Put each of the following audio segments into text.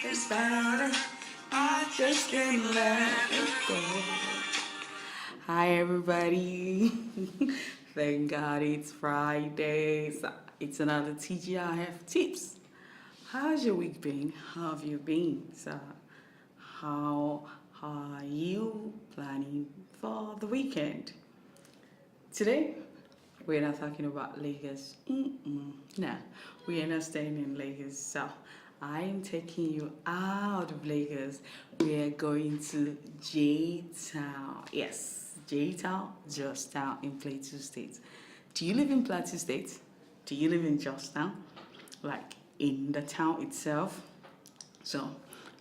It's better. I just can't let it go. Hi, everybody. Thank God it's Friday. So it's another TGIF tips. How's your week been? How have you been? So, how are you planning for the weekend? Today, we're not talking about Lagos. No, we are not staying in Lagos. So, I'm taking you out of Lagos. We are going to J Town. Yes, J Town, Jos Town in Plateau State. Do you live in Plateau State? Do you live in Jos Town? Like in the town itself? So,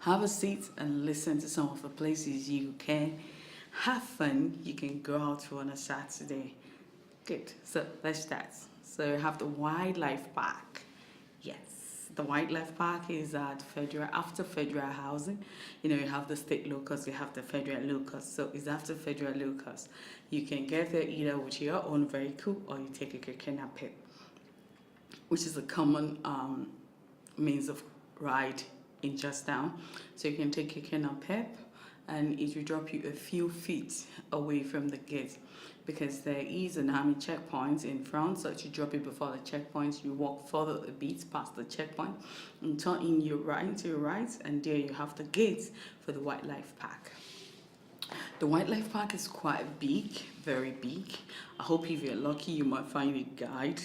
have a seat and listen to some of the places you can have fun. You can go out to on a Saturday. Good. So let's start. So you have the Wildlife Park. Yes, the Wildlife Park is at Federal, after Federal Housing. You know, you have the state locus, you have the federal locus. So it's after Federal locus. You can get there either with your own vehicle or you take a keke napep, which is a common means of ride in Jos Town. So you can take keke napep and it will drop you a few feet away from the gate because there is an army checkpoint in front, so to drop it before the checkpoint, you walk further a bit past the checkpoint and turn in your right to your right, and there you have the gate for the Wildlife Park. The Wildlife Park is quite big, very big. I hope if you're lucky you might find a guide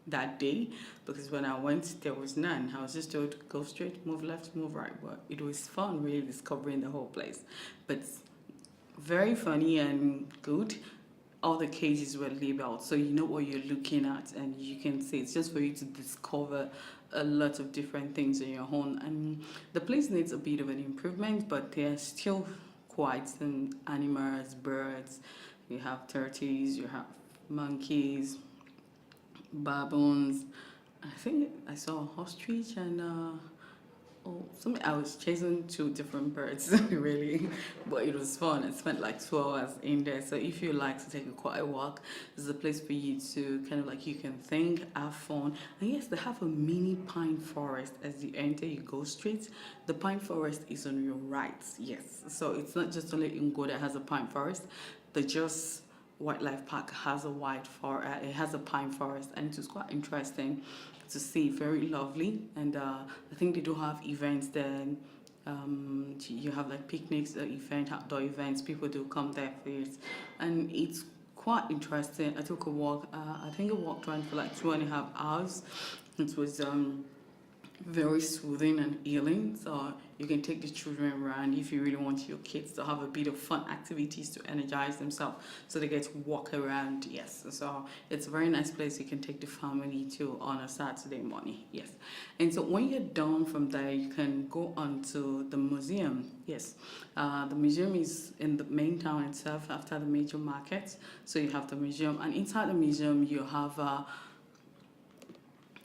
that day, because when I went there was none. I was just told go straight, move left, move right, but it was fun really discovering the whole place. But very funny and good. All the cages were labeled so you know what you're looking at, and you can see it's just for you to discover a lot of different things on your own. And the place needs a bit of an improvement, but there are still quite some animals, birds. You have turtles, you have monkeys, baboons. I think I saw a ostrich and something. I was chasing two different birds really, but it was fun. I spent like 2 hours in there. So if you like to take a quiet walk, this is a place for you to kind of like you can think, have fun. And yes, they have a mini pine forest as you enter. You go straight. The pine forest is on your right. Yes, so it's not just only Ngo that has a pine forest. The Jos Wildlife Park has a it has a pine forest, and it was quite interesting to see. Very lovely, and I think they do have events there. You have like picnics, outdoor events. People do come there for it, and it's quite interesting. I took a walk. I think I walked around for like 2.5 hours. It was very soothing and healing. So you can take the children around if you really want your kids to have a bit of fun activities to energize themselves, so they get to walk around. Yes, so it's a very nice place you can take the family to on a Saturday morning. Yes, and so when you're done from there, you can go on to the museum. Yes, the museum is in the main town itself after the major market. So you have the museum, and inside the museum you have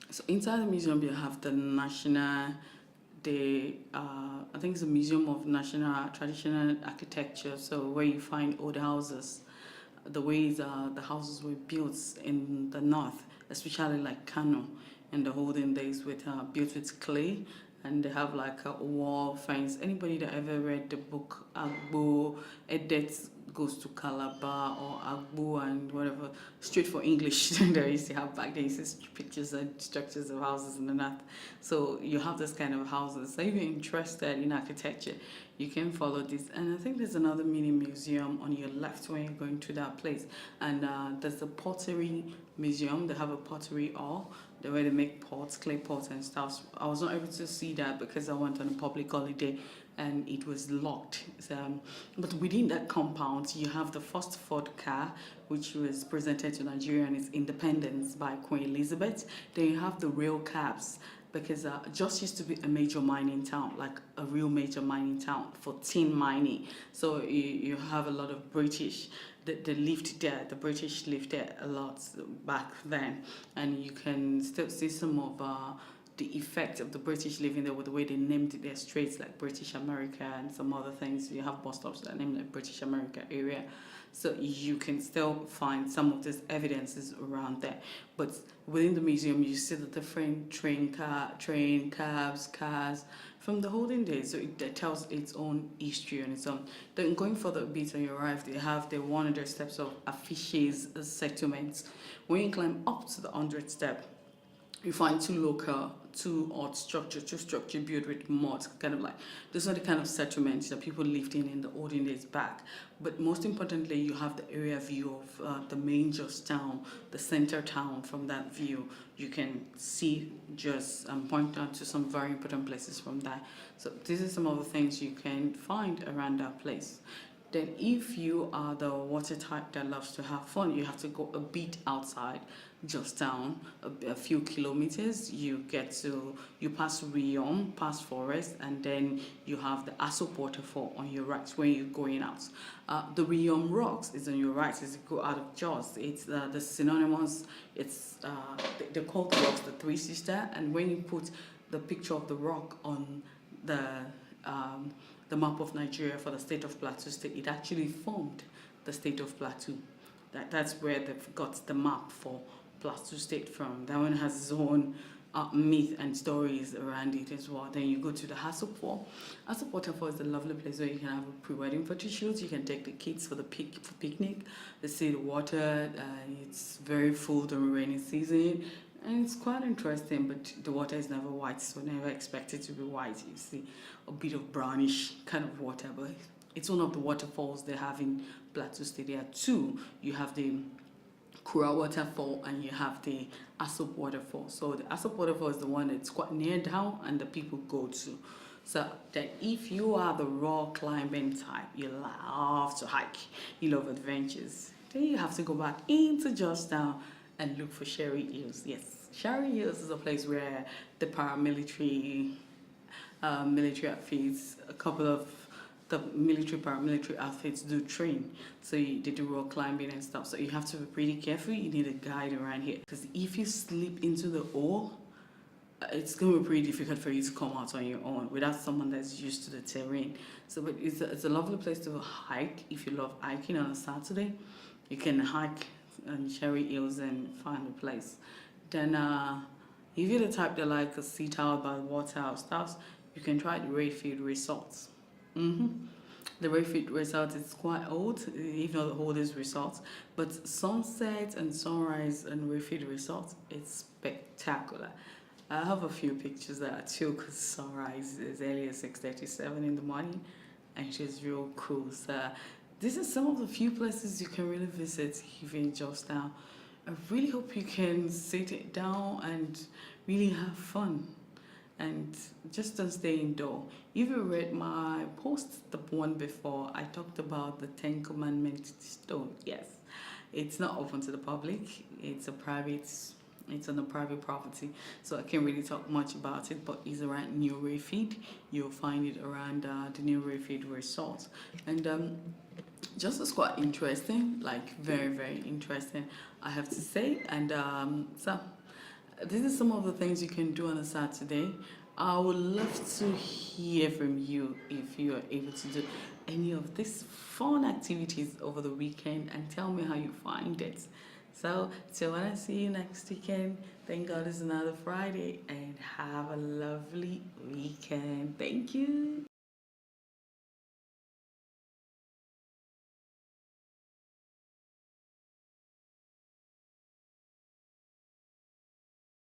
so inside the museum you have the I think it's a Museum of National Traditional Architecture. So where you find old houses, the ways the houses were built in the north, especially like Kano in the olden days, with built with clay, and they have like a wall fence. Anybody that ever read the book Agbo Edet Goes to Calabar, or Agbo and whatever, straight for English, they used to have back then, you see pictures and structures of houses in the north. So you have this kind of houses. So if you're interested in architecture, you can follow this. And I think there's another mini museum on your left when you're going to that place. And there's the Pottery Museum. They have a pottery hall, the way they make pots, clay pots and stuff. I was not able to see that because I went on a public holiday and it was locked. So, but within that compound, you have the first Ford car, which was presented to Nigeria and its independence by Queen Elizabeth. Then you have the rail cabs, because Jos used to be a major mining town, like a real major mining town for tin mining. So you have a lot of British. They lived there. The British lived there a lot back then, and you can still see some of the effect of the British living there with the way they named their streets, like British America and some other things. You have bus stops that are named like British America area. So you can still find some of these evidences around there. But within the museum, you see the different cabs, cars from the olden days. So it tells its own history on its own. Then going further a bit on your right, they have the 100 steps of Afishes settlements. When you climb up to the 100th step, you find two odd structures, two structure built with mud, kind of like, those are the kind of settlements that people lived in the olden days back. But most importantly, you have the area view of the main Jos Town, the center town. From that view, you can see Jos and point out to some very important places from that. So these are some of the things you can find around that place. Then if you are the water type that loves to have fun, you have to go a bit outside Jos Town, a few kilometers. You pass Riom, past forest, and then you have the Asop waterfall on your right when you're going out. The Riom rocks is on your right as you go out of Jos. It's the synonymous, they're called the rocks, the Three Sister, and when you put the picture of the rock on the map of Nigeria for the state of Plateau State, it actually formed the state of Plateau. That's where they've got the map for Plateau State from. That one has its own myth and stories around it as well. Then you go to the Asop Waterfall. Asop Waterfall is a lovely place where you can have a pre-wedding photo shoot. You can take the kids for picnic. They see the water. It's very full during rainy season. And it's quite interesting, but the water is never white, so never expect it to be white. You see a bit of brownish kind of water, but it's one of the waterfalls they have in Plateau State. There are two. You have the Kura waterfall and you have the Asop waterfall. So the Asop waterfall is the one that's quite near down and the people go to. So that if you are the raw climbing type, you love to hike, you love adventures, then you have to go back into Jos Town and look for Sherry Hills. Yes, Sherry Hills is a place where the paramilitary military outfits, a couple of the paramilitary outfits do train. So they do rock climbing and stuff. So you have to be pretty careful. You need a guide around here, because if you slip into the hole, it's going to be pretty difficult for you to come out on your own without someone that's used to the terrain. So, but it's a lovely place to hike. If you love hiking on a Saturday, you can hike on Cherry Hills and find a place. Then if you're the type that like a sit out by the water or stuff, you can try the Rayfield Resorts. The Rayfield Resort is quite old, if not the oldest resort, but sunset and sunrise and Rayfield Resort, it's spectacular. I have a few pictures that I took sunrise as early as 6:37 in the morning, and it was real cool. So these are some of the few places you can really visit if you're in Jos Town. I really hope you can sit down and really have fun and just don't stay indoor. If you read my post, the one before, I talked about the 10 Commandments stone. Yes, it's not open to the public. It's on a private property, so I can't really talk much about it, but it's around New Rayfield. You'll find it around the New Rayfield Resort. And just was quite interesting, like very, very interesting, I have to say. And so this is some of the things you can do on a Saturday. I would love to hear from you if you are able to do any of these fun activities over the weekend, and tell me how you find it. So till when I see you next weekend, thank God it's another Friday, and have a lovely weekend. Thank you.